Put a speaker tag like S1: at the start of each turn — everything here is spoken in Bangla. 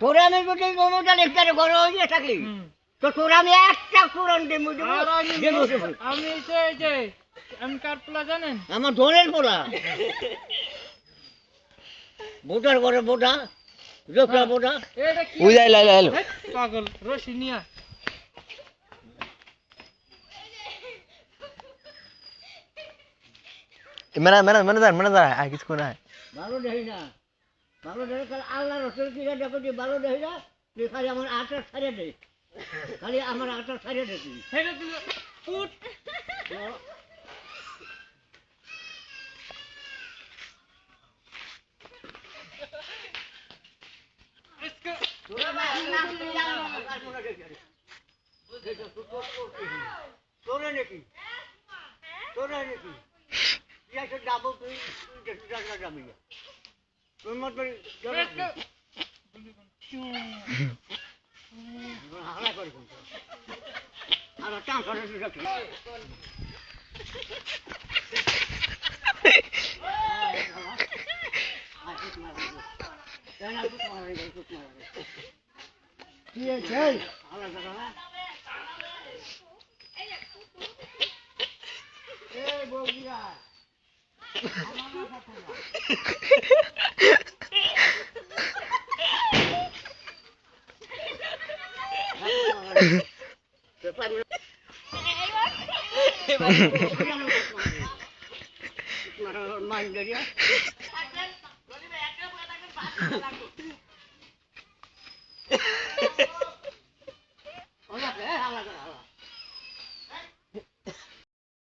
S1: তোরা আমি যদি গোমটা লিখতে ঘর হয়ে থাকি তো তোরা আমি একটা পুরান দেবো
S2: আমি আমি কার পোলা জানেন?
S1: আমার ধনের পোড়া বোটার ঘরে বোটা জোকরা বোটা
S2: এটা কি
S3: ওই যাই লাইলো লাইলো
S2: পাগল রশি নিয়া
S3: মেনা দা আর কিছু না
S1: ভালো দেখি না ভালো দেখে খালি আল্লাহ রসুল কিনা দেখো যে ভালো দেখি না তুই খালি আমার আটার ছাড়িয়ে দে খালি আমার আটার ছাড়িয়ে দে তুই
S2: হেরে দিল ফুট
S1: তোরে নাকি তোরে নাকি যাবো তুই যাবি তোর মতো হালা করে আর টান করে রাখি কি আছে হালা করে এই বউরা মাইন্ড